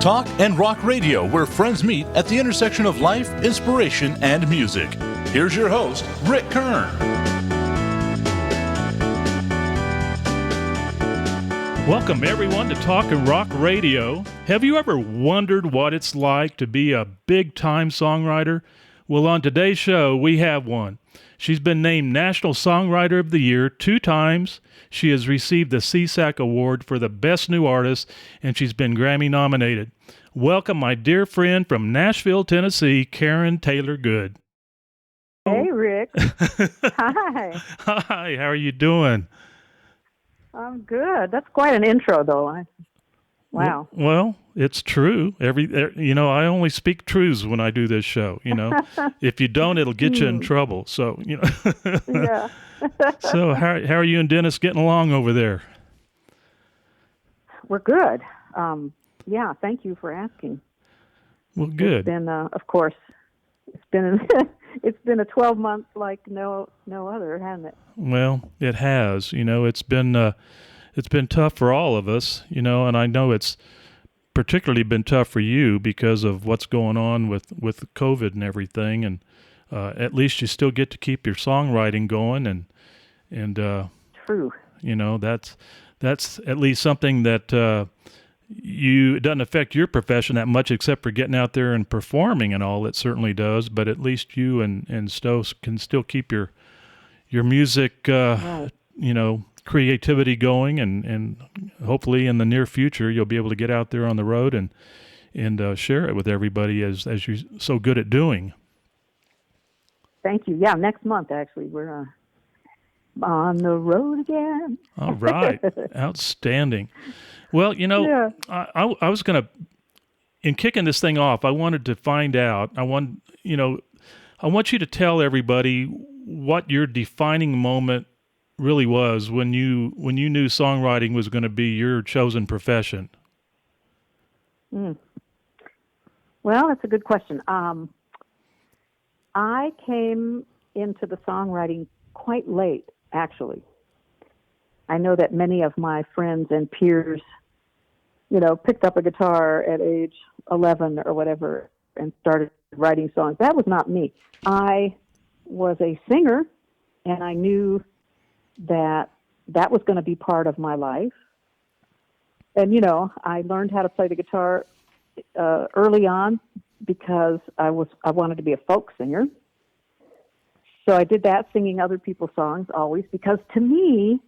Talk and rock radio, where friends meet at the intersection of life, inspiration, and music. Here's your host, Rick Kern. Welcome, everyone, to Talk and Rock Radio. Have you ever wondered what it's like to be a big-time songwriter? Well, on today's show, we have one. She's been named National Songwriter of the Year 2 times. She has received the SESAC Award for the Best New Artist, and she's been Grammy nominated. Welcome, my dear friend from Nashville, Tennessee, Karen Taylor Good. Hey, Rick. Hi. Hi, how are you doing? I'm good. That's quite an intro, though. Wow. Well, it's true. I only speak truths when I do this show, If you don't, it'll get you in trouble. So, Yeah. So how are you and Dennis getting along over there? We're good. Yeah, thank you for asking. Well, good. It's been, of course, it's been a 12 months like no other, hasn't it? Well, it has. It's been tough for all of us, and I know it's particularly been tough for you because of what's going on with COVID and everything. And at least you still get to keep your songwriting going, and True. That's at least something that it doesn't affect your profession that much, except for getting out there and performing and all. It certainly does, but at least you and Stowe can still keep your music, Right. creativity going, and hopefully in the near future you'll be able to get out there on the road and share it with everybody as you're so good at doing. Thank you. Yeah, next month, actually, we're on the road again. All right. Outstanding. Well, Yeah. I was going to, in kicking this thing off, I wanted to find out, I want you to tell everybody what your defining moment really was when you knew songwriting was going to be your chosen profession. Well, that's a good question. I came into the songwriting quite late, actually. I know that many of my friends and peers, picked up a guitar at age 11 or whatever and started writing songs. That was not me. I was a singer, and I knew that was going to be part of my life. And, I learned how to play the guitar early on because I wanted to be a folk singer. So I did that, singing other people's songs always, because to me,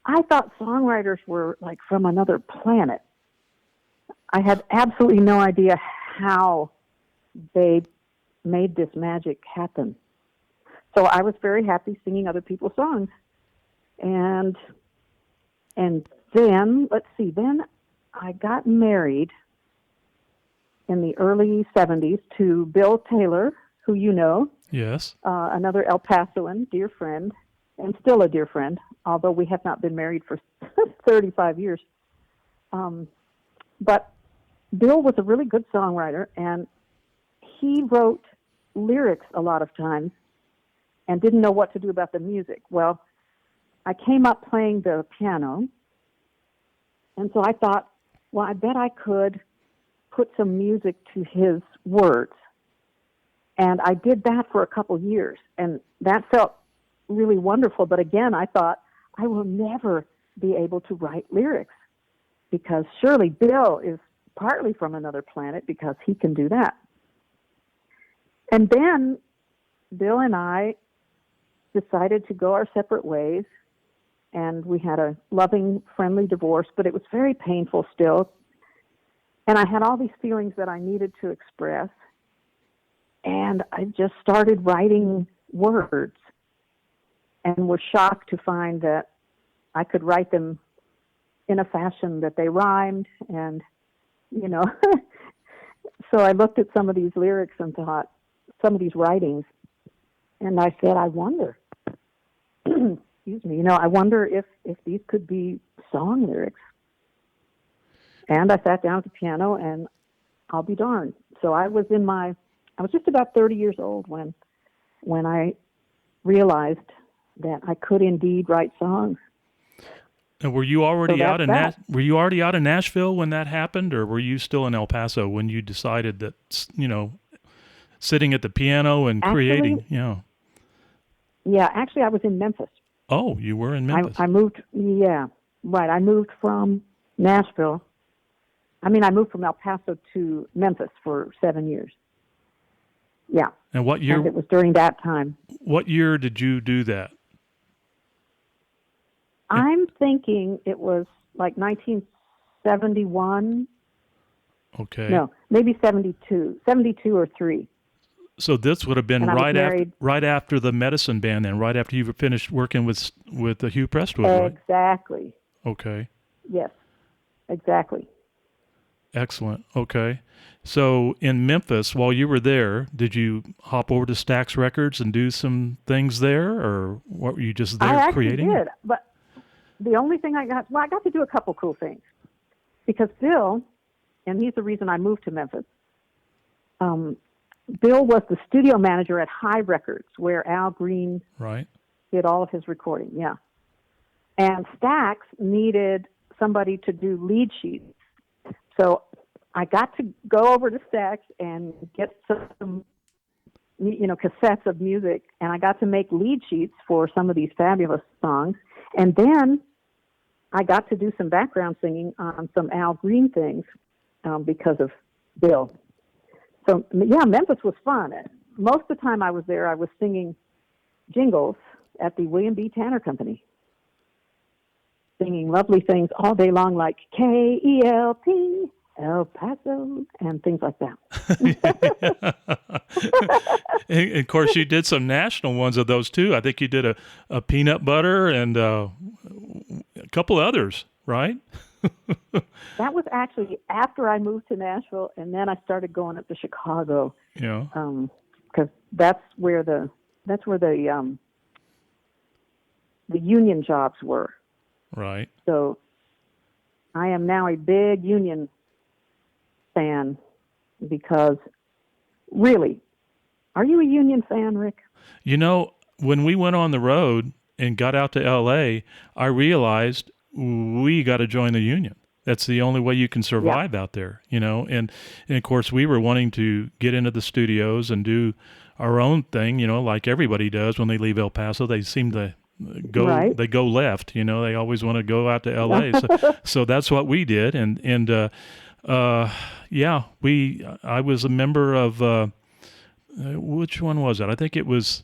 I thought songwriters were like from another planet. I had absolutely no idea how they made this magic happen. So I was very happy singing other people's songs. And then, then I got married in the early 70s to Bill Taylor, who you know. Yes. Another El Pasoan, dear friend, and still a dear friend, although we have not been married for 35 years. But Bill was a really good songwriter, and he wrote lyrics a lot of times and didn't know what to do about the music. Well, I came up playing the piano, and so I thought, well, I bet I could put some music to his words. And I did that for a couple years, and that felt really wonderful. But again, I thought, I will never be able to write lyrics, because surely Bill is partly from another planet, because he can do that. And then Bill and I decided to go our separate ways, and we had a loving, friendly divorce, but it was very painful still. And I had all these feelings that I needed to express. And I just started writing words, and was shocked to find that I could write them in a fashion that they rhymed. And, so I looked at some of these lyrics and thought, some of these writings, and I said, I wonder, excuse me, I wonder if these could be song lyrics. And I sat down at the piano, and I'll be darned. So I was just about 30 years old when I realized that I could indeed write songs. And were you already So out in that's Were you already out in Nashville when that happened, or were you still in El Paso when you decided that, sitting at the piano and creating? Yeah. Yeah, actually, I was in Memphis. Oh, you were in Memphis. I moved. Yeah, right. I moved from Nashville. I moved from El Paso to Memphis for 7 years. Yeah. And what year? And it was during that time. What year did you do that? I'm thinking it was like 1971. Okay. No, maybe 72 or 3. So this would have been And right after the Medicine Band, then, right after you finished working with Hugh Prestwood, right? Exactly. Okay. Yes, exactly. Excellent. Okay. So in Memphis, while you were there, did you hop over to Stax Records and do some things there, or what, were you just there creating? I actually did, but the only thing I got to do a couple cool things. Because Bill, and he's the reason I moved to Memphis, Bill was the studio manager at High Records, where Al Green did all of his recording, yeah. And Stax needed somebody to do lead sheets. So I got to go over to Stax and get some, cassettes of music, and I got to make lead sheets for some of these fabulous songs. And then I got to do some background singing on some Al Green things because of Bill. So, yeah, Memphis was fun. Most of the time I was there, I was singing jingles at the William B. Tanner Company, singing lovely things all day long like KELP, El Paso, and things like that. And of course, you did some national ones of those, too. I think you did a peanut butter and a couple others, right? That was actually after I moved to Nashville, and then I started going up to Chicago. Yeah. Because that's where the union jobs were. Right. So I am now a big union fan because, really, are you a union fan, Rick? When we went on the road and got out to L.A., I realized we got to join the union. That's the only way you can survive out there, and of course we were wanting to get into the studios and do our own thing, like everybody does when they leave El Paso. They seem to they go left, they always want to go out to LA. So that's what we did. I was a member of, which one was it? I think it was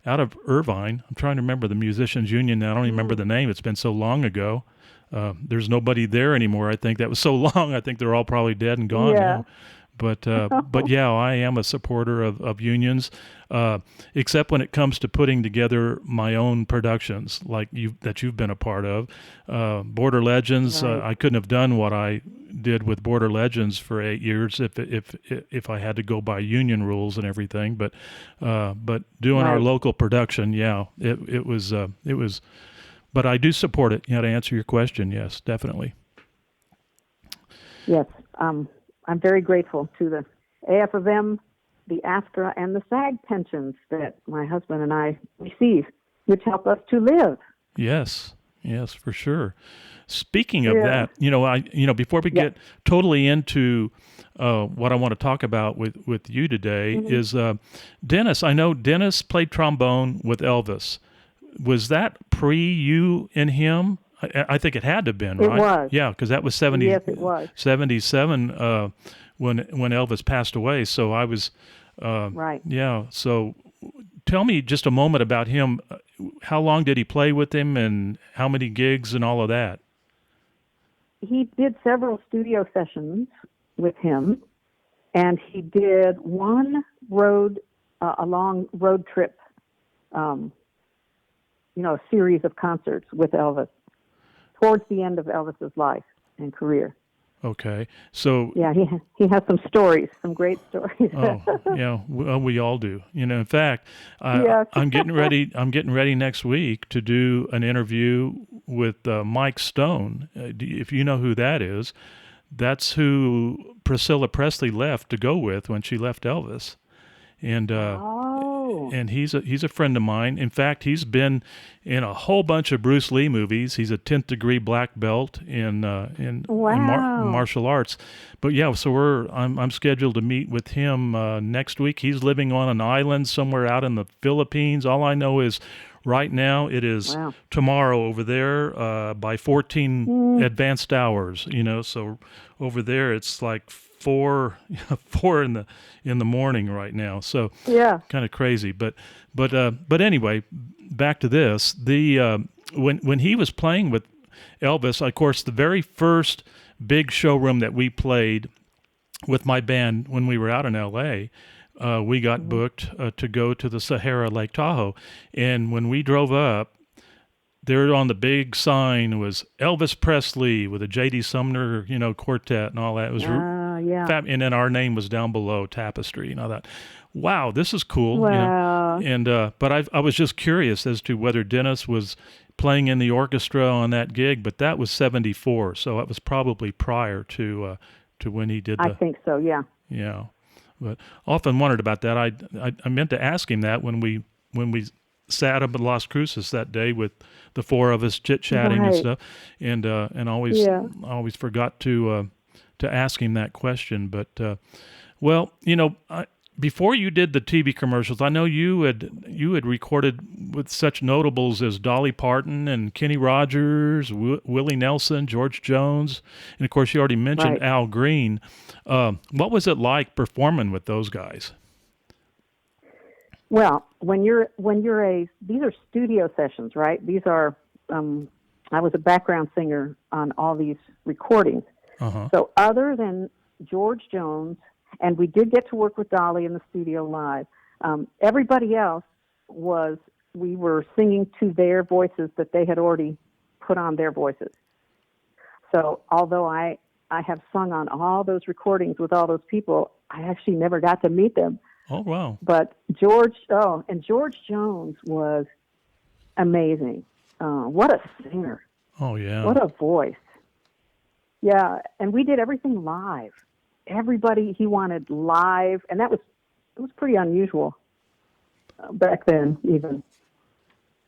out of Irvine. I'm trying to remember the musicians union now. I don't even remember the name. It's been so long ago. There's nobody there anymore. I think that was so long. I think they're all probably dead and gone now. But yeah, I am a supporter of unions, except when it comes to putting together my own productions, like that you've been a part of. Border Legends, I couldn't have done what I did with Border Legends for 8 years if I had to go by union rules and everything. But doing our local production, it was. But I do support it. To answer your question, yes, definitely. Yes. I'm very grateful to the AFM, the AFTRA, and the SAG pensions that my husband and I receive, which help us to live. Yes, for sure. Speaking of that, before we get totally into what I want to talk about with you today is Dennis. I know Dennis played trombone with Elvis. Was that pre you and him? I think it had to have been, right? It was. Yeah, because that was 70. Yes, it was. 77 when Elvis passed away. So I was right. Yeah. So tell me just a moment about him. How long did he play with him, and how many gigs and all of that? He did several studio sessions with him, and he did one a long road trip, a series of concerts with Elvis towards the end of Elvis's life and career. Okay, so yeah, he has some stories, some great stories. Oh, yeah, we all do. In fact, yes. I'm getting ready. I'm getting ready next week to do an interview with Mike Stone. If you know who that is, that's who Priscilla Presley left to go with when she left Elvis. And and he's a friend of mine. In fact, he's been in a whole bunch of Bruce Lee movies. He's a 10th degree black belt in martial arts. But yeah, so I'm scheduled to meet with him next week. He's living on an island somewhere out in the Philippines. All I know is right now it is tomorrow over there by 14 advanced hours. So over there it's like 4 in the morning right now. So kind of crazy. But anyway, back to this. The when he was playing with Elvis, of course, the very first big showroom that we played with my band when we were out in L.A., we got booked to go to the Sahara Lake Tahoe. And when we drove up, there on the big sign was Elvis Presley with a J.D. Sumner, quartet and all that. It was and then our name was down below, Tapestry, and all that. Wow, this is cool. Wow. And but I was just curious as to whether Dennis was playing in the orchestra on that gig, but that was 1974, so it was probably prior to when he did. I think so. Yeah. Yeah, but often wondered about that. I meant to ask him that when we sat up at Las Cruces that day with the four of us chit chatting and stuff, and always forgot to ask him that question. But before you did the TV commercials, I know you had recorded with such notables as Dolly Parton and Kenny Rogers, Willie Nelson, George Jones, and of course you already mentioned Al Green. What was it like performing with those guys? Well, these are studio sessions, right? These are, I was a background singer on all these recordings. Uh-huh. So other than George Jones, and we did get to work with Dolly in the studio live, everybody else we were singing to their voices that they had already put on their voices. So although I have sung on all those recordings with all those people, I actually never got to meet them. Oh, wow. But George Jones was amazing. What a singer. Oh, yeah. What a voice. Yeah, and we did everything live. Everybody he wanted live, and it was pretty unusual back then even.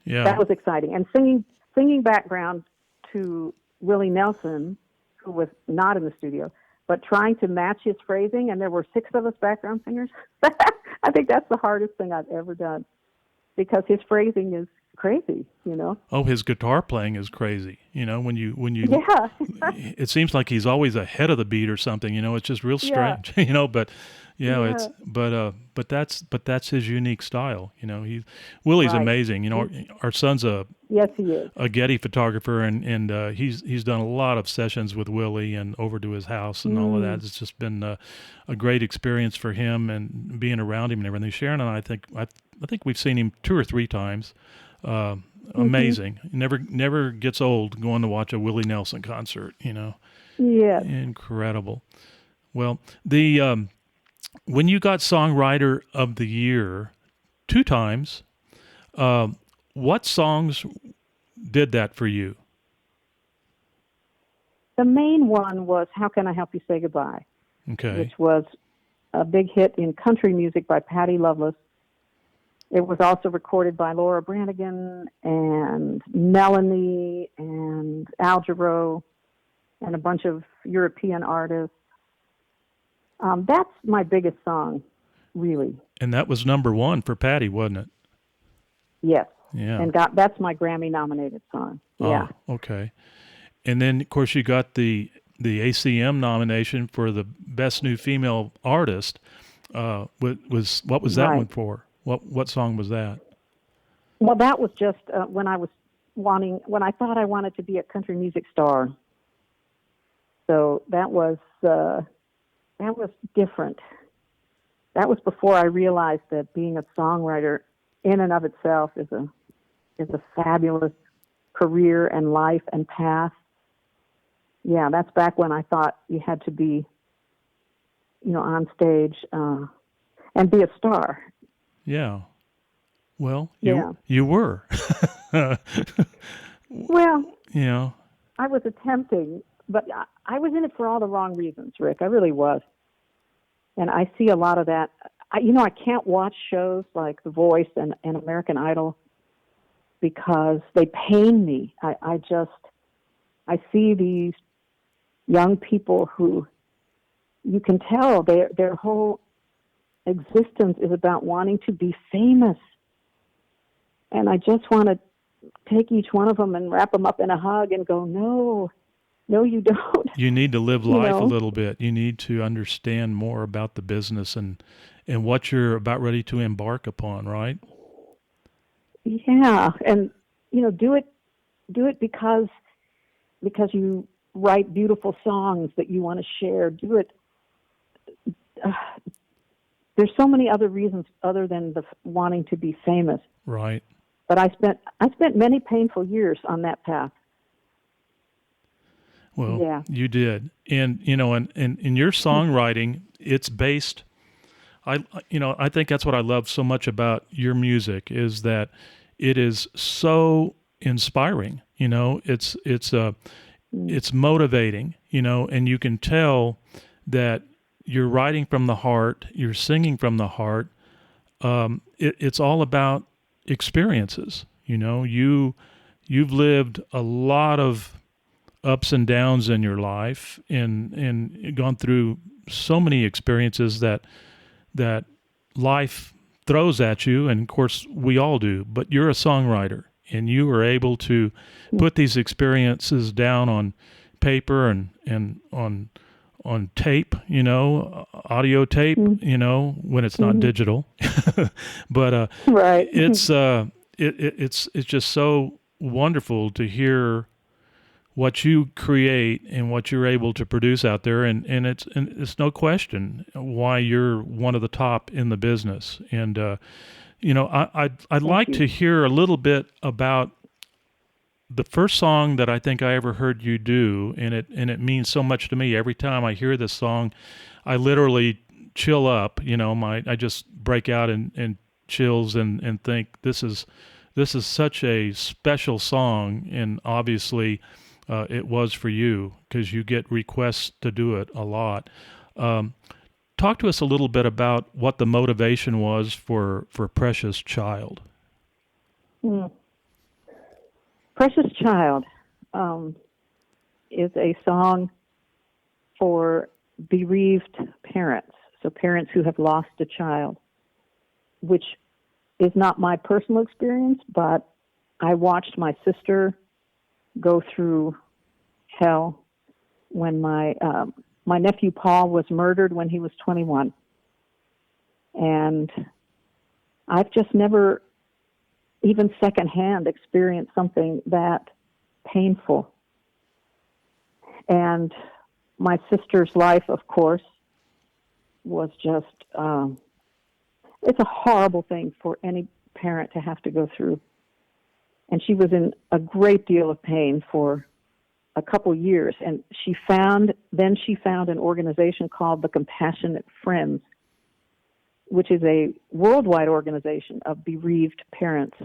Yeah. That was exciting. And singing background to Willie Nelson, who was not in the studio, but trying to match his phrasing, and there were 6 of us background singers. I think that's the hardest thing I've ever done because his phrasing is crazy, Oh, his guitar playing is crazy. When you yeah. it seems like he's always ahead of the beat or something. It's just real strange. But but that's his unique style. Willie's amazing. Our son's yes, he is a Getty photographer, and he's done a lot of sessions with Willie and over to his house and all of that. It's just been a great experience for him and being around him and everything. Sharon and I think we've seen him 2 or 3 times. Amazing. Never gets old going to watch a Willie Nelson concert, Yeah. Incredible. Well, the when you got Songwriter of the Year 2 times, what songs did that for you? The main one was How Can I Help You Say Goodbye? Okay. Which was a big hit in country music by Patty Loveless. It was also recorded by Laura Branigan and Melanie and Al Jarreau and a bunch of European artists. That's my biggest song, really. And that was number 1 for Patty, wasn't it? Yes. Yeah. And that's my Grammy-nominated song. Yeah. Oh, okay. And then, of course, you got the ACM nomination for the Best New Female Artist. What was that one for? What song was that? Well, that was just when I thought I wanted to be a country music star. So that was different. That was before I realized that being a songwriter in and of itself is a fabulous career and life and path. Yeah, that's back when I thought you had to be, on stage and be a star. Yeah. Well, you were. Well, yeah. I was attempting, but I was in it for all the wrong reasons, Rick. I really was. And I see a lot of that. I can't watch shows like The Voice and American Idol because they pain me. I see these young people who you can tell their whole existence is about wanting to be famous. And I just want to take each one of them and wrap them up in a hug and go, no, you don't. You need to live life a little bit. You need to understand more about the business and what you're about ready to embark upon, right? Yeah, and do it because you write beautiful songs that you want to share. Do it. There's so many other reasons other than the wanting to be famous. Right. But I spent many painful years on that path. Well, yeah. You did. And, in your songwriting, it's based, I think that's what I love so much about your music is that it is so inspiring, it's motivating, and you can tell that you're writing from the heart, you're singing from the heart. It's all about experiences. You've lived a lot of ups and downs in your life and gone through so many experiences that life throws at you, and of course we all do, but you're a songwriter and you were able to put these experiences down on paper and on tape, audio tape, when it's not digital. But right. It's just so wonderful to hear what you create and what you're able to produce out there, and it's no question why you're one of the top in the business. And I'd like to hear a little bit about the first song that I think I ever heard you do, and it means so much to me. Every time I hear this song, I literally chill up. I just break out in chills and think this is such a special song, and obviously it was for you because you get requests to do it a lot. Talk to us a little bit about what the motivation was for Precious Child. Precious Child is a song for bereaved parents, so parents who have lost a child, which is not my personal experience, but I watched my sister go through hell when my nephew Paul was murdered when he was 21. And I've just never even secondhand experienced something that painful. And my sister's life, of course, was just, it's a horrible thing for any parent to have to go through. And she was in a great deal of pain for a couple years. And she found an organization called the Compassionate Friends, which is a worldwide organization of bereaved parents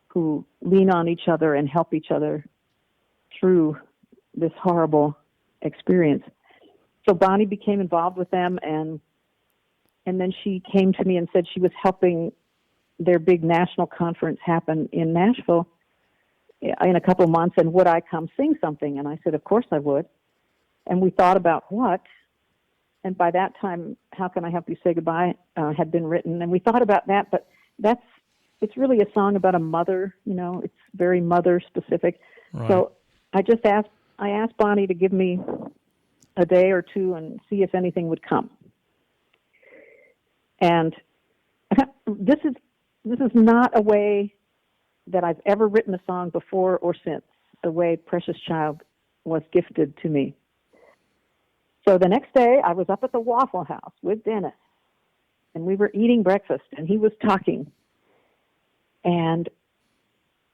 who lean on each other and help each other through this horrible experience. So Bonnie became involved with them, and then she came to me and said she was helping their big national conference happen in Nashville in a couple of months, and would I come sing something? And I said, of course I would. And we thought about what, and by that time, How Can I Help You Say Goodbye had been written, and we thought about that, but it's really a song about a mother, it's very mother specific. Right. So I asked Bonnie to give me a day or two and see if anything would come. And this is not a way that I've ever written a song before or since, the way Precious Child was gifted to me. So the next day, I was up at the Waffle House with Dennis, and we were eating breakfast, and he was talking. And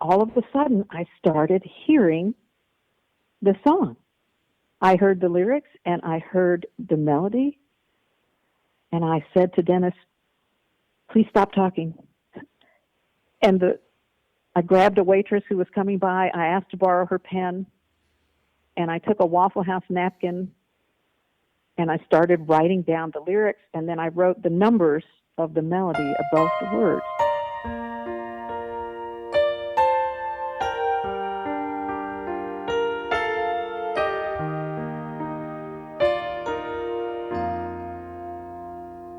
all of a sudden, I started hearing the song. I heard the lyrics, and I heard the melody, and I said to Dennis, please stop talking. And I grabbed a waitress who was coming by. I asked to borrow her pen, and I took a Waffle House napkin, and I started writing down the lyrics, and then I wrote the numbers of the melody above the words.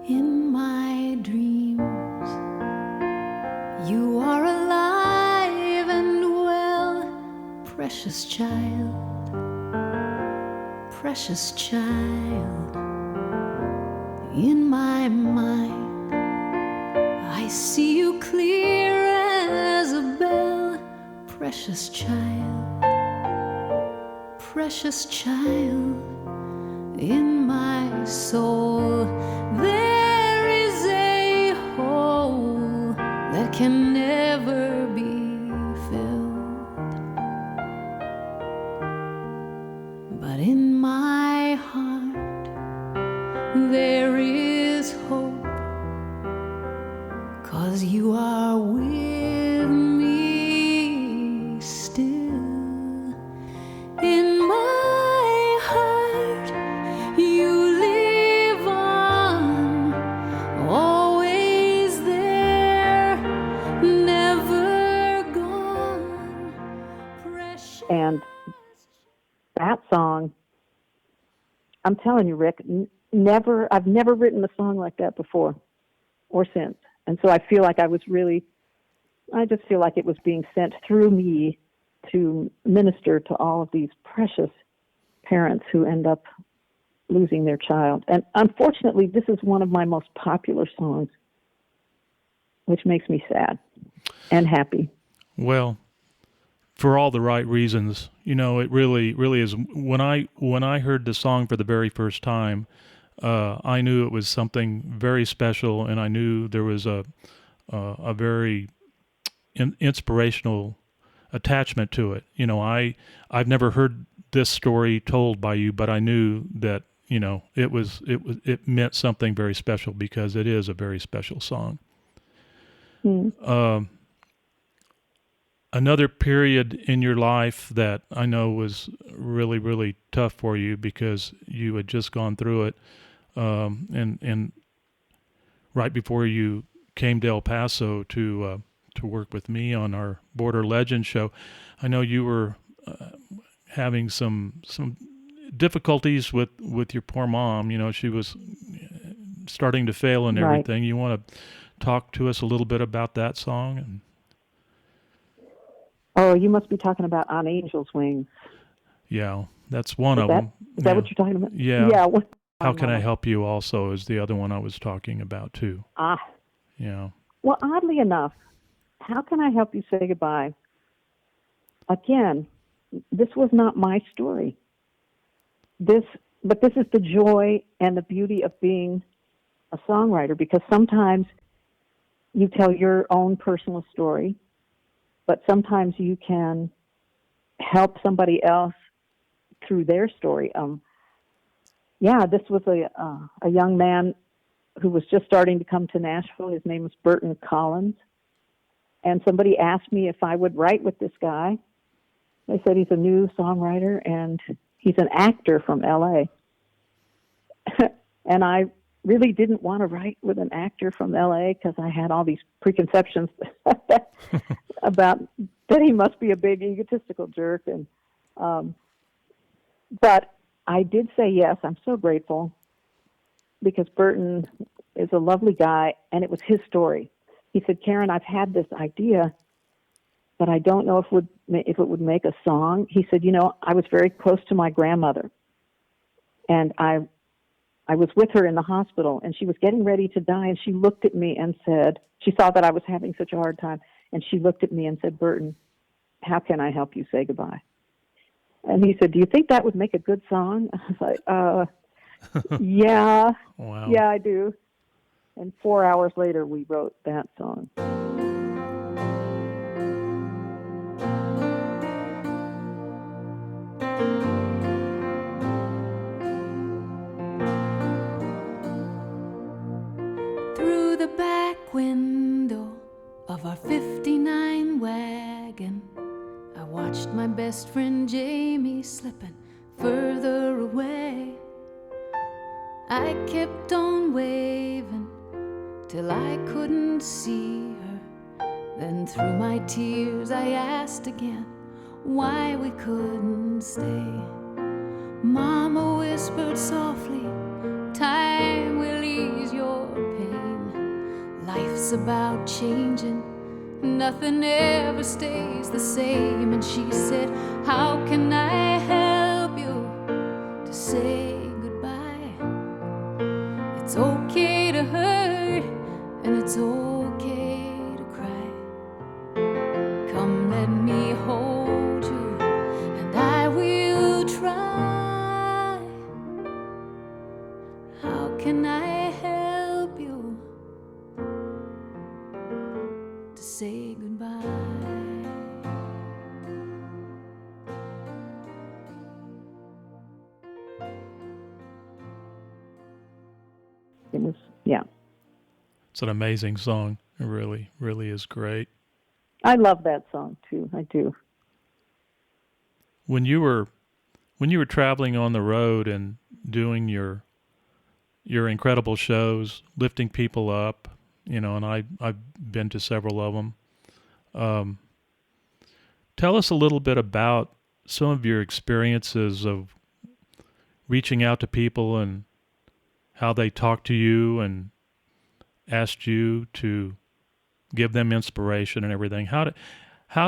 In my dreams, you are alive and well, precious child, precious child. In my mind, I see you clear as a bell, precious child, precious child. In my soul, there is a hole that can never be filled. But in my heart, there is hope, 'cause you are with me still. In my heart, you live on, always there, never gone. Precious. And that song, I'm telling you, Rick, I've never written a song like that before or since. And so I feel like I just feel like it was being sent through me to minister to all of these precious parents who end up losing their child. And unfortunately, this is one of my most popular songs, which makes me sad and happy. Well, for all the right reasons. You know, it really is. When I heard the song for the very first time, I knew it was something very special, and I knew there was a very inspirational attachment to it. You know, I've never heard this story told by you, but I knew that, you know, it meant something very special because it is a very special song. Another period in your life that I know was really, really tough for you because you had just gone through it, and right before you came to El Paso to work with me on our Border Legends show, I know you were having some difficulties with your poor mom. You know, she was starting to fail and everything. Right. You want to talk to us a little bit about that song? Oh, you must be talking about On Angel's Wings. Yeah, that's one of them. Is that what you're talking about? Yeah. Yeah. How Can I Help You also is the other one I was talking about too. Yeah. Well, oddly enough, How Can I Help You Say Goodbye? Again, this was not my story. But this is the joy and the beauty of being a songwriter, because sometimes you tell your own personal story, but sometimes you can help somebody else through their story. This was a young man who was just starting to come to Nashville. His name was Burton Collins. And somebody asked me if I would write with this guy. They said he's a new songwriter and he's an actor from L.A. And I really didn't want to write with an actor from L.A. because I had all these preconceptions about that he must be a big egotistical jerk. And but I did say yes. I'm so grateful because Burton is a lovely guy, and it was his story. He said, Karen, I've had this idea, but I don't know if it would make a song. He said, you know, I was very close to my grandmother, and I was with her in the hospital, and she was getting ready to die, and she looked at me and said, she saw that I was having such a hard time, and she looked at me and said, Burton, how can I help you say goodbye? And he said, do you think that would make a good song? I was like, yeah. Wow. Yeah, I do. And 4 hours later, we wrote that song. Through the back window of our 59 wagon, I watched my best friend Jamie slipping further away. I kept on waving till I couldn't see her. Then through my tears I asked again why we couldn't stay. Mama whispered softly, time will ease your pain. Life's about changing, nothing ever stays the same. And she said, how can I help you to say goodbye? It's okay to hurt, and it's okay to cry. Come, let me hold you, and I will try. How can I help you to say goodbye? It was, yeah. It's an amazing song. It really, really is great. I love that song too. I do. When you were traveling on the road and doing your incredible shows, lifting people up, and I've been to several of them. Tell us a little bit about some of your experiences of reaching out to people and how they talked to you and asked you to give them inspiration and everything. How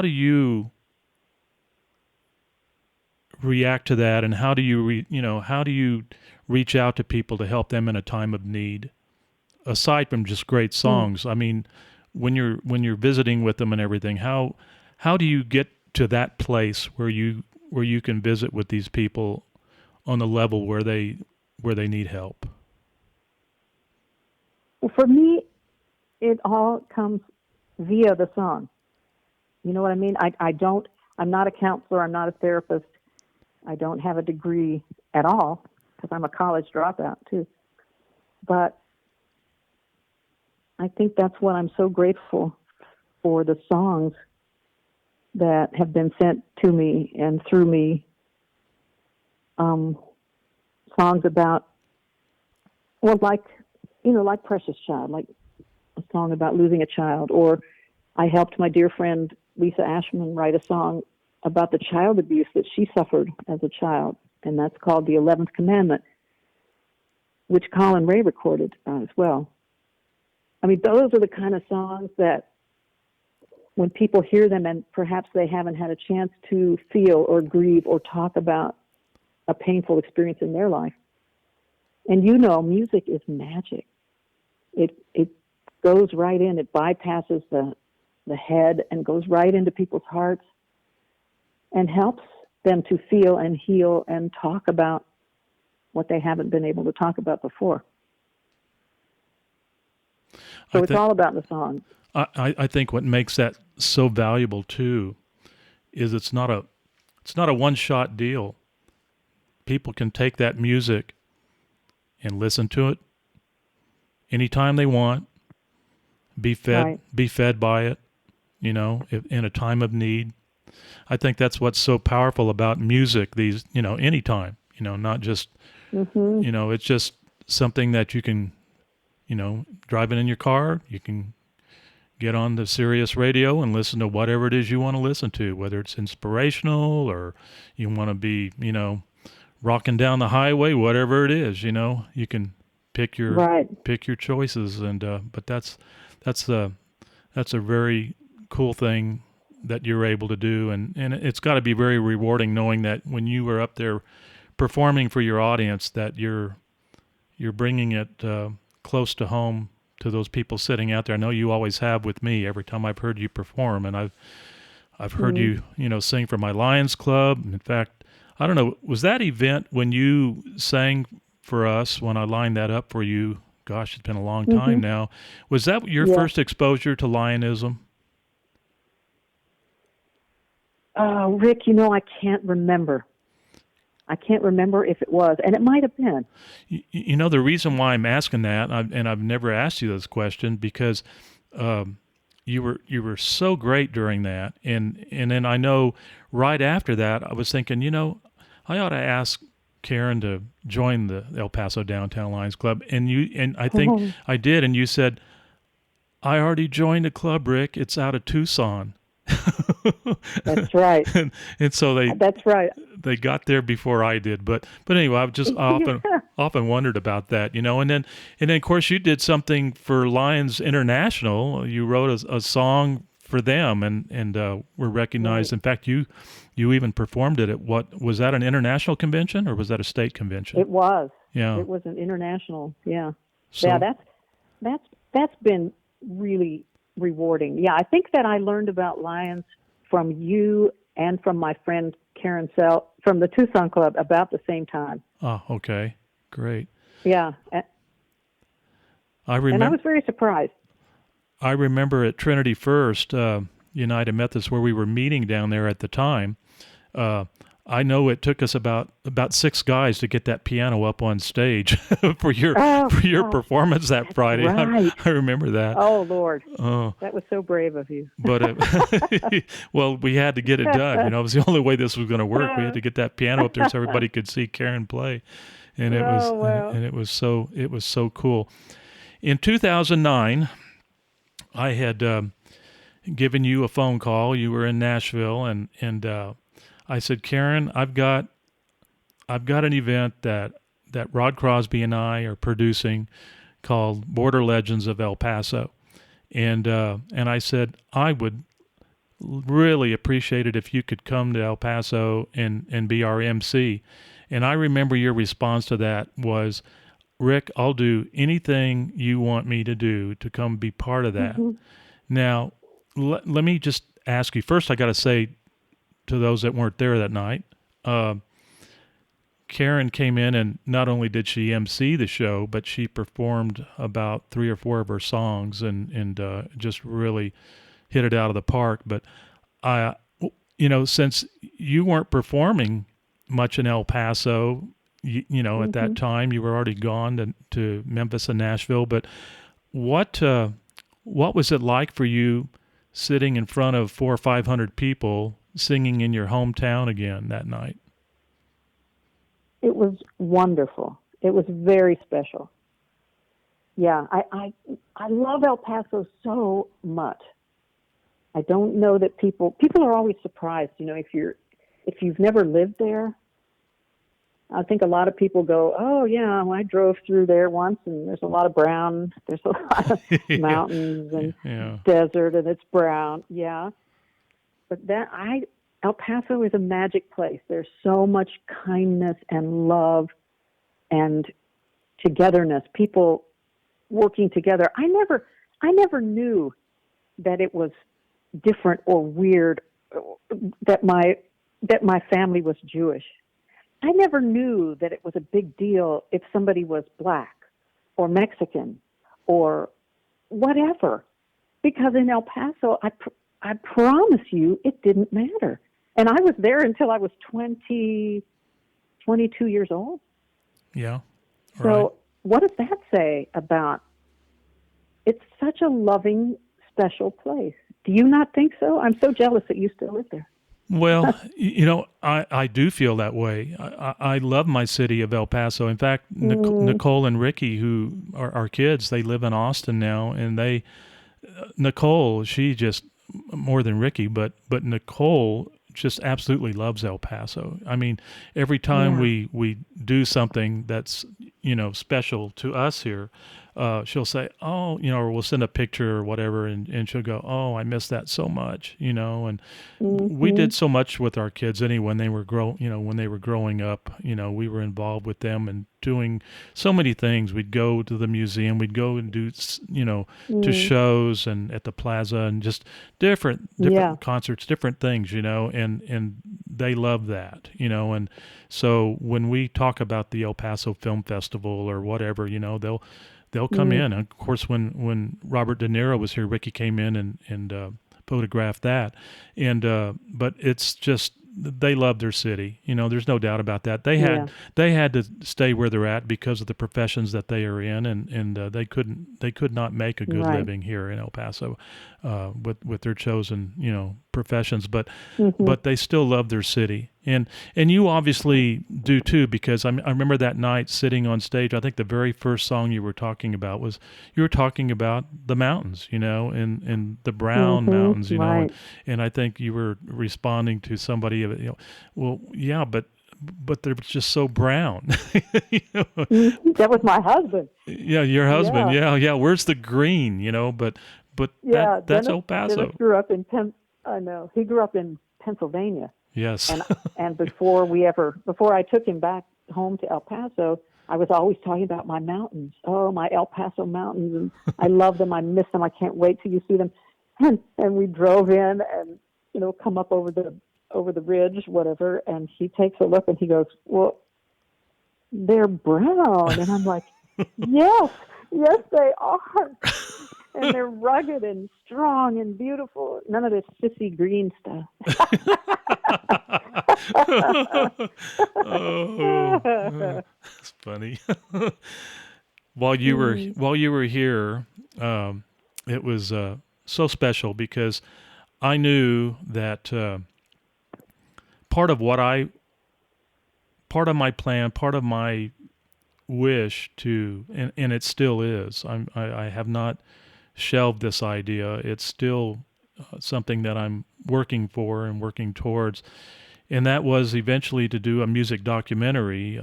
do you react to that, and how do you reach out to people to help them in a time of need, aside from just great songs? I mean, when you're visiting with them and everything, how do you get to that place where you can visit with these people on the level where they need help? Well, for me, it all comes via the song. You know what I mean? I'm not a counselor. I'm not a therapist. I don't have a degree at all because I'm a college dropout too. But I think that's what I'm so grateful for, the songs that have been sent to me and through me. Songs about, well, like Precious Child, like a song about losing a child. Or I helped my dear friend Lisa Ashman write a song about the child abuse that she suffered as a child, and that's called The 11th Commandment, which Collin Raye recorded as well. I mean, those are the kind of songs that when people hear them and perhaps they haven't had a chance to feel or grieve or talk about a painful experience in their life. And music is magic. It goes right in. It bypasses the head and goes right into people's hearts and helps them to feel and heal and talk about what they haven't been able to talk about before. So it's all about the song. I think what makes that so valuable too is it's not a one-shot deal. People can take that music and listen to it anytime they want, be fed by it, in a time of need. I think that's what's so powerful about music anytime, not just, it's just something that you can, driving in your car, you can get on the Sirius radio and listen to whatever it is you want to listen to, whether it's inspirational or you want to be, rocking down the highway, whatever it is, you can pick your choices. And, but that's a very cool thing that you're able to do. And it's got to be very rewarding knowing that when you were up there performing for your audience, that you're bringing it close to home to those people sitting out there. I know you always have with me every time I've heard you perform, and I've heard you, sing for my Lions Club. In fact, I don't know, was that event when you sang for us, when I lined that up for you? Gosh, it's been a long time now. Was that your first exposure to Lionism? Rick, I can't remember. I can't remember if it was, and it might have been. The reason why I'm asking that, and I've never asked you this question, because you were so great during that, and then I know right after that I was thinking, I ought to ask Karen to join the El Paso Downtown Lions Club, and I think I did, and you said, I already joined a club, Rick. It's out of Tucson. That's right. and so That's right. they got there before I did. But anyway, I've just often wondered about that, you know. And then of course you did something for Lions International. You wrote a song for them, and were recognized. Right. In fact, you even performed it at what was that, an international convention or was that a state convention? It was. Yeah. It was an international. Yeah. So, yeah. That's been really rewarding. Yeah, I think that I learned about Lions from you and from my friend Karen from the Tucson Club about the same time. Oh, okay, great. Yeah, I remember. And I was very surprised. I remember at Trinity First United Methodist, where we were meeting down there at the time. I know it took us about 6 guys to get that piano up on stage for your performance that Friday. Right. I remember that. Oh Lord, Oh, that was so brave of you. but well, we had to get it done. You know, it was the only way this was going to work. We had to get that piano up there so everybody could see Karen play, and it was so cool. In 2009, I had given you a phone call. You were in Nashville, and I said, Karen, I've got an event that Rod Crosby and I are producing called Border Legends of El Paso, and I said I would really appreciate it if you could come to El Paso and be our MC. And I remember your response to that was, Rick, I'll do anything you want me to do to come be part of that. Mm-hmm. Now, let me just ask you first. I got to say, to those that weren't there that night, Karen came in, and not only did she MC the show, but she performed about 3 or 4 of her songs and just really hit it out of the park. But since you weren't performing much in El Paso, mm-hmm. at that time you were already gone to Memphis and Nashville. But what was it like for you sitting in front of 400 or 500 people, singing in your hometown again that night? It was wonderful. It was very special. Yeah, I love El Paso so much. I don't know that people are always surprised, if you've never lived there. I think a lot of people go, oh yeah, well, I drove through there once, and there's a lot of brown, there's a lot of mountains and desert, and it's brown. Yeah. But El Paso is a magic place. There's so much kindness and love and togetherness, people working together. I never knew that it was different or weird that my family was Jewish. I never knew that it was a big deal if somebody was black or Mexican or whatever, because in El Paso, I promise you, it didn't matter. And I was there until I was 22 years old. Yeah. So right. What does that say about, it's such a loving, special place. Do you not think so? I'm so jealous that you still live there. Well, I do feel that way. I love my city of El Paso. In fact, Nicole and Ricky, who are our kids, they live in Austin now, and Nicole, she just, more than Ricky, but Nicole just absolutely loves El Paso. I mean, every time we do something that's, special to us here, she'll say, oh, or we'll send a picture or whatever, and she'll go, oh, I miss that so much, and mm-hmm. we did so much with our kids anyway when they were growing up. We were involved with them and doing so many things. We'd go to the museum, we'd go and do, to shows and at the plaza and just different concerts, different things, and they love that, and so when we talk about the El Paso Film Festival or whatever, they'll come in. Of course, when Robert De Niro was here, Ricky came in and photographed that. And but it's just, they love their city. There's no doubt about that. They had to stay where they're at because of the professions that they are in, and they could not make a good living here in El Paso with their chosen professions, but they still love their city. And you obviously do too, because I remember that night sitting on stage. I think the very first song you were talking about was the mountains, and the brown mountains, right. and I think you were responding to somebody, well, yeah, but they're just so brown. That was my husband. Yeah, your husband. Yeah. Where's the green? But that's Dennis, El Paso. Dennis grew up in I know he grew up in Pennsylvania. Yes. And before I took him back home to El Paso, I was always talking about my mountains. Oh, my El Paso mountains, and I love them. I miss them. I can't wait till you see them. And we drove in and come up over the ridge, whatever. And he takes a look and he goes, "Well, they're brown." And I'm like, yes, they are. And they're rugged and strong and beautiful. None of this sissy green stuff. That's funny. While you were here, it was so special because I knew that part of my plan, part of my wish to, and it still is. I have not shelved this idea. It's still something that I'm working for and working towards, and that was eventually to do a music documentary,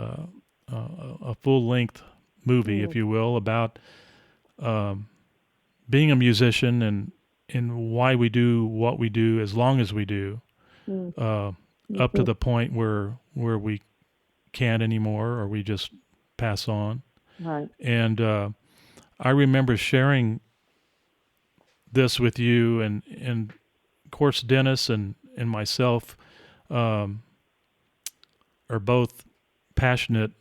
a full-length movie, if you will, about being a musician and why we do what we do as long as we do, up to the point where we can't anymore or we just pass on. Right. And I remember sharing this with you, and of course Dennis and myself are both passionate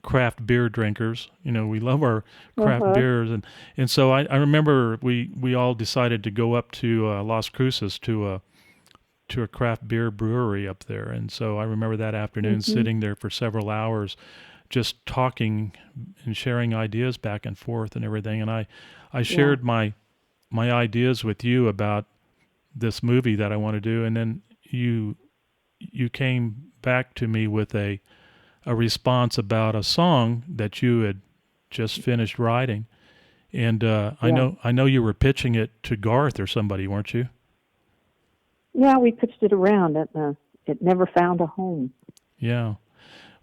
craft beer drinkers. We love our craft beers, and so I remember we all decided to go up to Las Cruces to a craft beer brewery up there, and so I remember that afternoon sitting there for several hours just talking and sharing ideas back and forth and everything, and I shared my ideas with you about this movie that I want to do, and then you came back to me with a response about a song that you had just finished writing, and I know you were pitching it to Garth or somebody, weren't you? Yeah, we pitched it around. It never found a home. Yeah,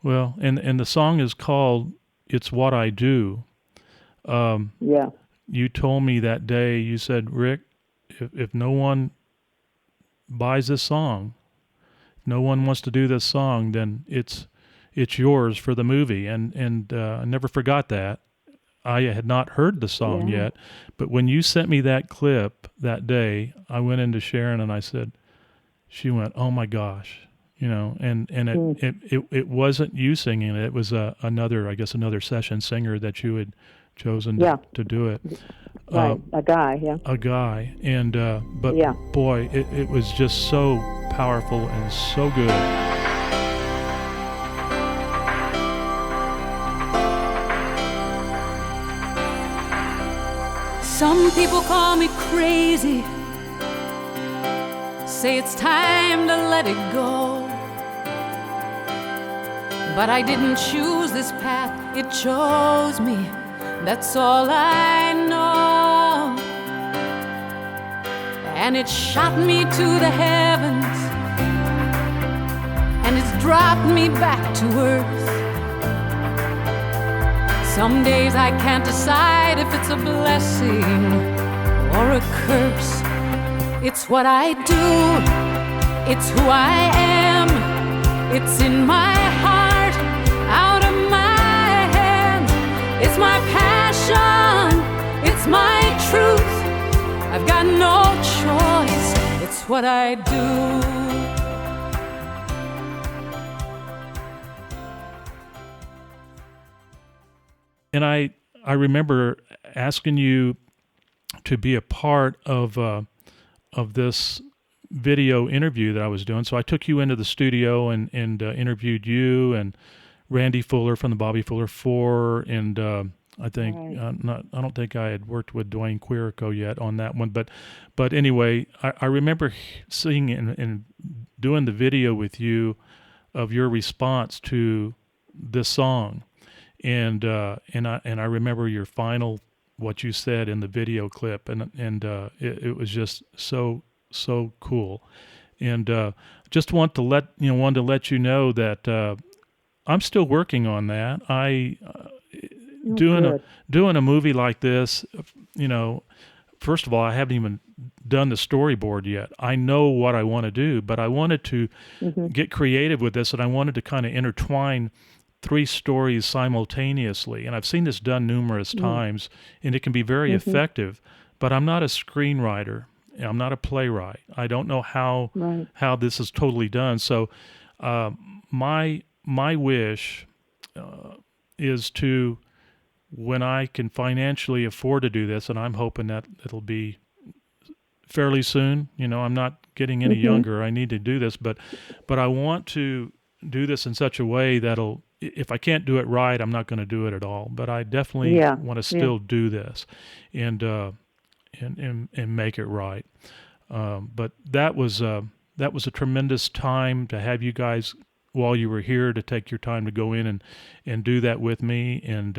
well, and the song is called "It's What I Do." Yeah. You told me that day, you said, "Rick, if no one buys this song, if no one wants to do this song, then it's yours for the movie." And I never forgot that. I had not heard the song yet, but when you sent me that clip that day, I went into Sharon and I said, she went, "Oh my gosh," and it wasn't you singing it. It was another session singer that you had chosen to do it. Right, a guy, A guy, and but boy, it was just so powerful and so good. Some people call me crazy, say it's time to let it go. But I didn't choose this path, it chose me. That's all I know. And it shot me to the heavens, and it's dropped me back to earth. Some days I can't decide if it's a blessing or a curse. It's what I do, it's who I am, it's in my heart, out of my hands. It's my passion, it's my truth. I've got no choice, it's what I do. And I remember asking you to be a part of this video interview that I was doing. So I took you into the studio and interviewed you and Randy Fuller from the Bobby Fuller Four and I think Right. I don't think I had worked with Dwayne Quirico yet on that one, but anyway, I remember seeing and doing the video with you of your response to this song, and I remember your final what you said in the video clip, and it was just so cool, and just wanted to let you know that I'm still working on that. Good. Doing a movie like this, first of all, I haven't even done the storyboard yet. I know what I want to do, but I wanted to get creative with this, and I wanted to kind of intertwine 3 stories simultaneously. And I've seen this done numerous times, and it can be very effective, but I'm not a screenwriter. I'm not a playwright. I don't know how this is totally done. So my wish is to, when I can financially afford to do this, and I'm hoping that it'll be fairly soon. I'm not getting any younger. I need to do this, but I want to do this in such a way that'll, if I can't do it right, I'm not going to do it at all. But I definitely want to still do this, and make it right. But that was a tremendous time to have you guys while you were here, to take your time to go in and do that with me, and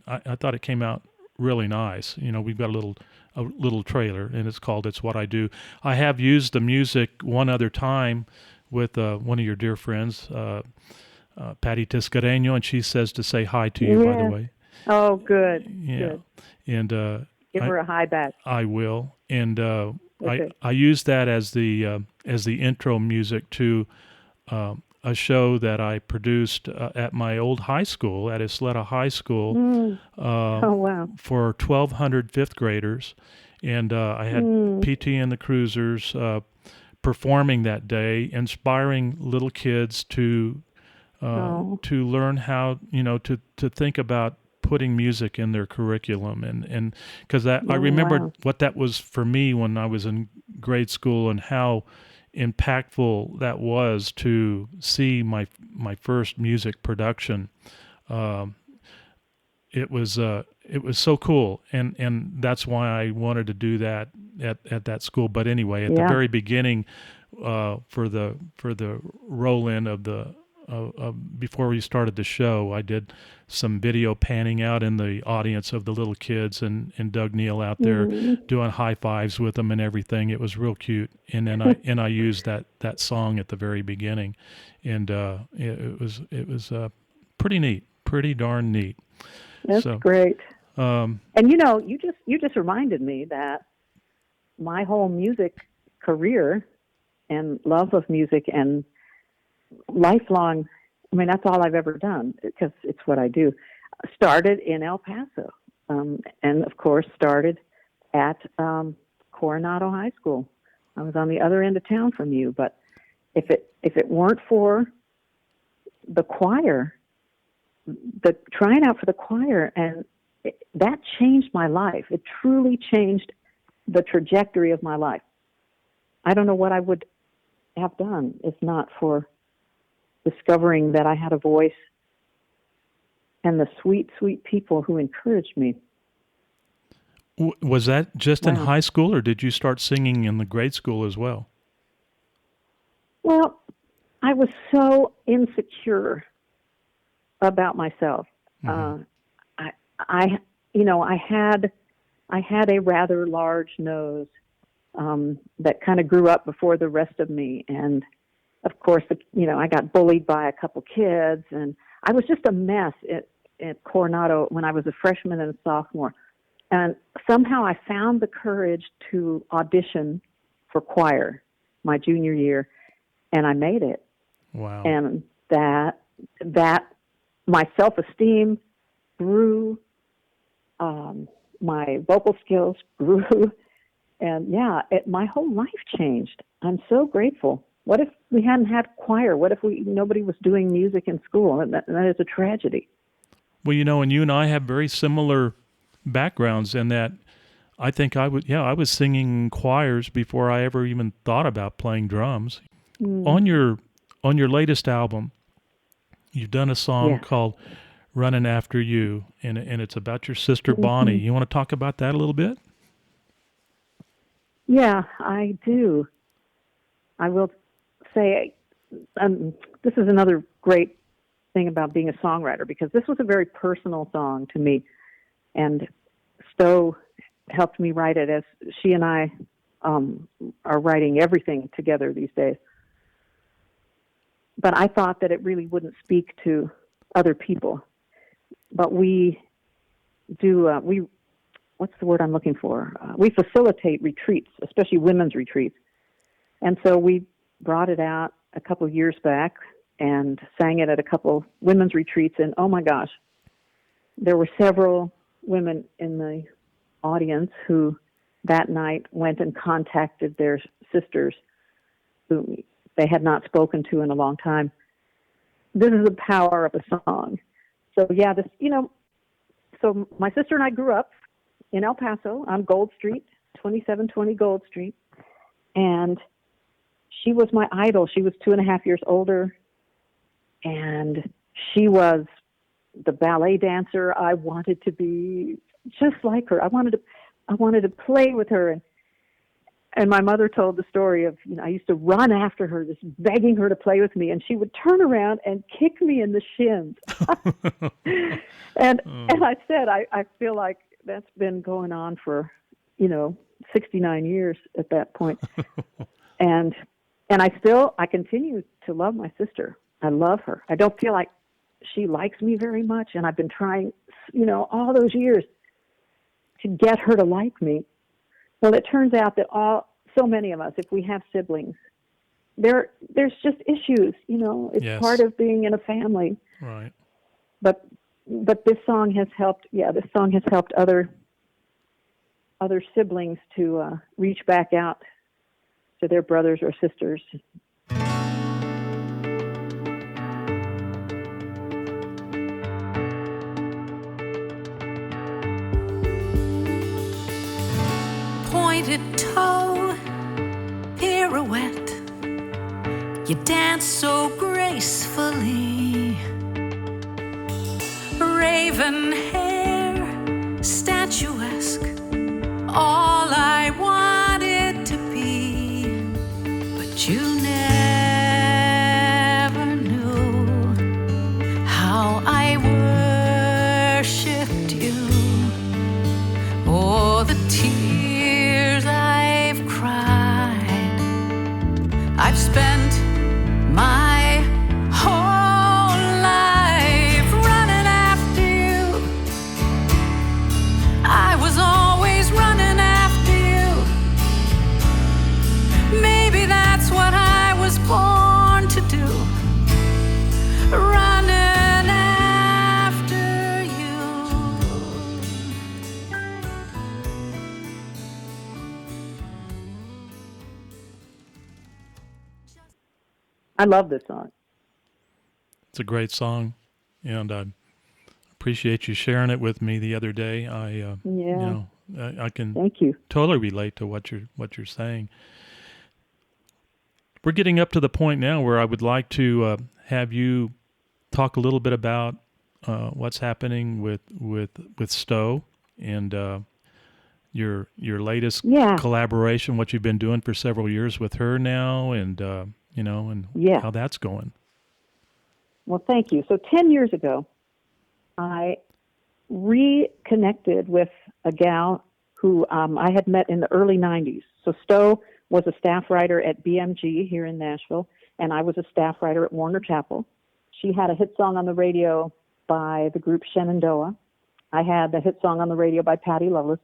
I thought it came out really nice. We've got a little trailer, and it's called "It's What I Do." I have used the music one other time with one of your dear friends, Patty Tiscareño, and she says to say hi to you, by the way. Oh, good. Yeah, Good. and Give her a hi back. I will, and Okay. I use that as the intro music to a show that I produced at my old high school, at Isleta High School, Oh, wow. for 1,200 fifth graders, and I had PT and the Cruisers performing that day, inspiring little kids to learn how to think about putting music in their curriculum, and because I remembered what that was for me when I was in grade school, and how impactful that was to see my first music production. It was so cool, and that's why I wanted to do that at that school. But anyway, at the very beginning, for the roll in of the before we started the show, I did some video panning out in the audience of the little kids, and Doug Neal out there doing high fives with them and everything. It was real cute. And then I used that song at the very beginning, and it was pretty neat, pretty darn neat. That's great. And you just reminded me that my whole music career and love of music and lifelong, that's all I've ever done, because it's what I do, started in El Paso, and of course started at Coronado High School. I was on the other end of town from you, but if it weren't for the choir, the trying out for the choir, and that changed my life. It truly changed the trajectory of my life. I don't know what I would have done if not for discovering that I had a voice and the sweet, sweet people who encouraged me. Was that just in high school, or did you start singing in the grade school as well? Well, I was so insecure about myself. I had a rather large nose that kind of grew up before the rest of me, and of course, I got bullied by a couple kids, and I was just a mess at Coronado when I was a freshman and a sophomore. And somehow I found the courage to audition for choir my junior year, and I made it. Wow. And that my self-esteem grew, my vocal skills grew, and my whole life changed. I'm so grateful. What if we hadn't had choir? What if nobody was doing music in school? And that is a tragedy. Well, and you and I have very similar backgrounds in that I think I was singing choirs before I ever even thought about playing drums. On your latest album, you've done a song called Running After You, and it's about your sister Bonnie. You want to talk about that a little bit? Yeah, I do. I will say this is another great thing about being a songwriter, because this was a very personal song to me, and Stowe helped me write it, as she and I are writing everything together these days. But I thought that it really wouldn't speak to other people. But we do, what's the word I'm looking for? We facilitate retreats, especially women's retreats. And so we brought it out a couple of years back and sang it at a couple women's retreats. And oh my gosh, there were several women in the audience who that night went and contacted their sisters who they had not spoken to in a long time. This is the power of a song. So yeah, this, so my sister and I grew up in El Paso on Gold Street, 2720 Gold Street. And she was my idol. She was 2.5 years older. And she was the ballet dancer I wanted to be, just like her. I wanted to play with her. And my mother told the story of, I used to run after her, just begging her to play with me, and she would turn around and kick me in the shins. and I said, I feel like that's been going on for, 69 years at that point. and I continue to love my sister. I love her. I don't feel like she likes me very much, and I've been trying, all those years to get her to like me. Well, it turns out that so many of us, if we have siblings, there's just issues, it's Yes. part of being in a family. Right. But this song has helped, other siblings to reach back out to their brothers or sisters. Pointed toe, pirouette, you dance so gracefully. Raven hair, statuesque, all I wanted to be. But you never knew how I worshipped you. Oh, the tears I've cried. I've spent my whole life running after you. I was always running after you. Maybe that's what I was born to do. Running after you. I love this song. It's a great song, and I appreciate you sharing it with me the other day. I can Thank you. totally relate to what you're saying. We're getting up to the point now where I would like to have you talk a little bit about what's happening with Stowe and your latest collaboration, what you've been doing for several years with her now, and how that's going. Well, thank you. So 10 years ago, I reconnected with a gal who I had met in the early 90s. So Stowe was a staff writer at BMG here in Nashville, and I was a staff writer at Warner Chappell. She had a hit song on the radio by the group Shenandoah. I had the hit song on the radio by Patty Loveless.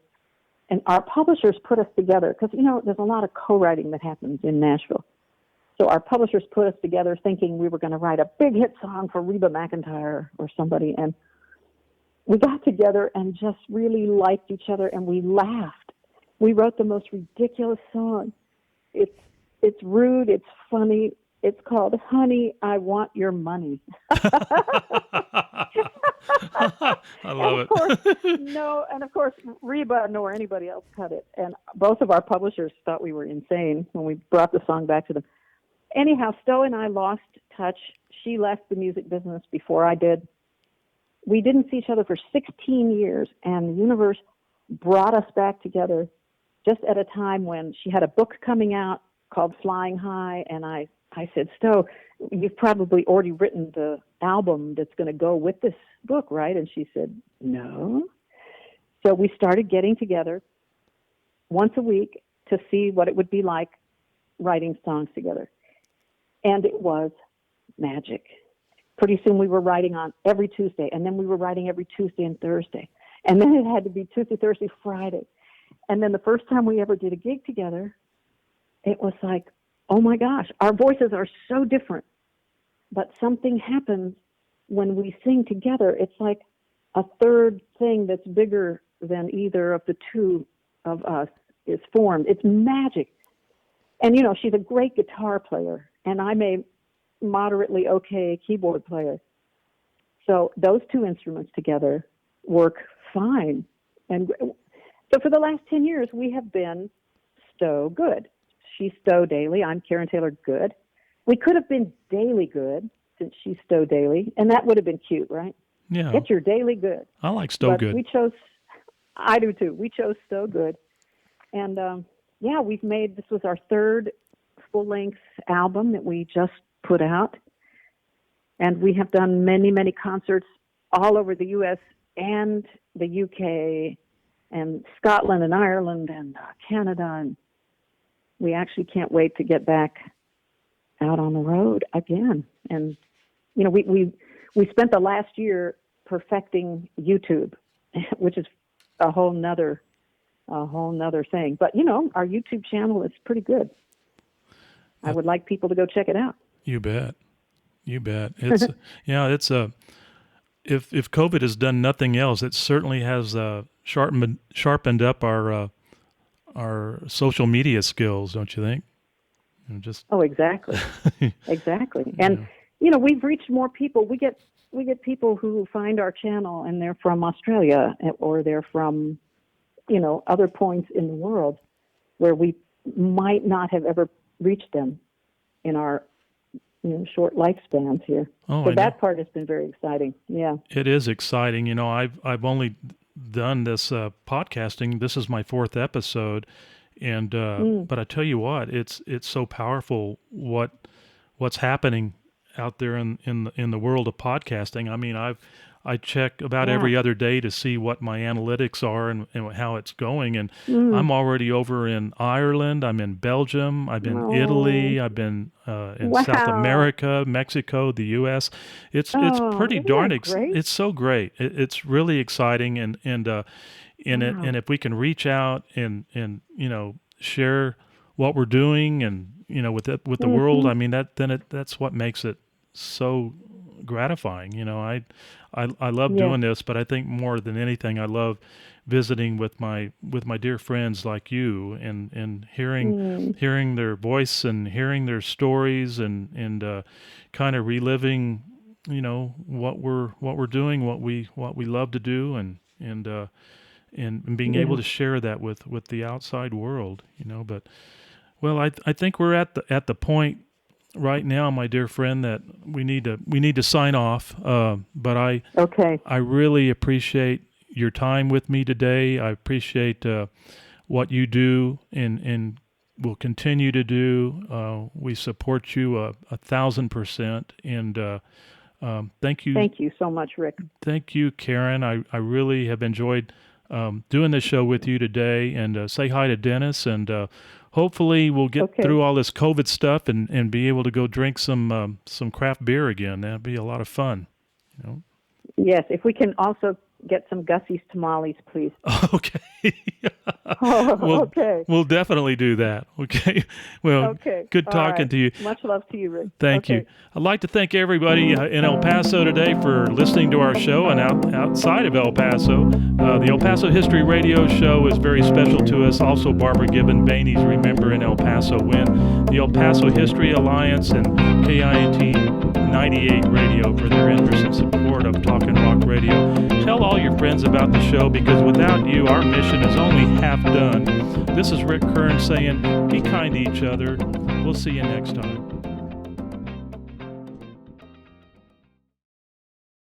And our publishers put us together because, there's a lot of co-writing that happens in Nashville. So our publishers put us together thinking we were going to write a big hit song for Reba McEntire or somebody. And we got together and just really liked each other, and we laughed. We wrote the most ridiculous song. It's rude. It's funny. It's called "Honey, I Want Your Money." I love it. And of course, Reba nor anybody else cut it. And both of our publishers thought we were insane when we brought the song back to them. Anyhow, Stowe and I lost touch. She left the music business before I did. we didn't see each other for 16 years, and the universe brought us back together just at a time when she had a book coming out called Flying High, and I said, Stowe, you've probably already written the album that's going to go with this book, right? And she said, no. So we started getting together once a week to see what it would be like writing songs together. And it was magic. Pretty soon we were writing on every Tuesday, and then we were writing every Tuesday and Thursday. And then it had to be Tuesday, Thursday, Friday. And then the first time we ever did a gig together, it was like, oh my gosh, our voices are so different. But something happens when we sing together. It's like a third thing that's bigger than either of the two of us is formed. It's magic. And, you know, she's a great guitar player, and I'm a moderately okay keyboard player. So those two instruments together work fine. And so for the last 10 years, we have been StoweGood. She's Stowe Daly. I'm Karen Taylor Good. We could have been Daily Good since she's Stowe Daly, and that would have been cute, right? Yeah. Get your Daily Good. I like StoweGood. We chose, I do too. We chose StoweGood. And yeah, this was our third full-length album that we just put out. And we have done many, many concerts all over the U.S. and the UK and Scotland and Ireland and Canada. And we actually can't wait to get back out on the road again. And, you know, we spent the last year perfecting YouTube, which is a whole nother thing. But, you know, our YouTube channel is pretty good. I would like people to go check it out. You bet. It's if COVID has done nothing else, it certainly has sharpened up our social media skills, don't you think? Oh, exactly. Exactly. And you know, we've reached more people. We get people who find our channel and they're from Australia or they're from, you know, other points in the world where we might not have ever reached them in our, you know, short lifespans here. So that part has been very exciting. Yeah. It is exciting. You know, I've only done this podcasting. This is my 4th episode. And but I tell you what, it's so powerful what's happening out there in the world of podcasting. I mean, I check about every other day to see what my analytics are and how it's going. And I'm already over in Ireland. I'm in Belgium. I've been in Italy. I've been in South America, Mexico, the U.S. It's pretty darn it's so great. It's really exciting and if we can reach out and you know, share what we're doing and, you know, with the world, I mean, that's what makes it so gratifying. You know, I love doing this, but I think more than anything, I love visiting with my dear friends like you and hearing their voice and hearing their stories and kind of reliving, you know, what we're doing, what we love to do and being able to share that with the outside world, you know. But well, I think we're at the point right now, my dear friend, that we need to sign off. But I really appreciate your time with me today. I appreciate what you do and will continue to do. We support you 1,000%. And thank you. Thank you so much, Rick. Thank you, Karen. I really have enjoyed doing this show with you today. And say hi to Dennis. And hopefully we'll get through all this COVID stuff and be able to go drink some craft beer again. That'd be a lot of fun. You know? Yes, if we can also get some Gussie's tamales, please. Okay. We'll definitely do that. Okay. Well, good talking to you. Much love to you, Rick. Thank you. I'd like to thank everybody in El Paso today for listening to our show and outside of El Paso. The El Paso History Radio Show is very special to us. Also, Barbara Gibbon Bainey's Remember in El Paso When. The El Paso History Alliance and KINT 98 Radio for their interest and support of Talkin' Rock Radio. Tell all your friends about the show, because without you, our mission is only half done. This is Rick Kern saying, be kind to each other. We'll see you next time.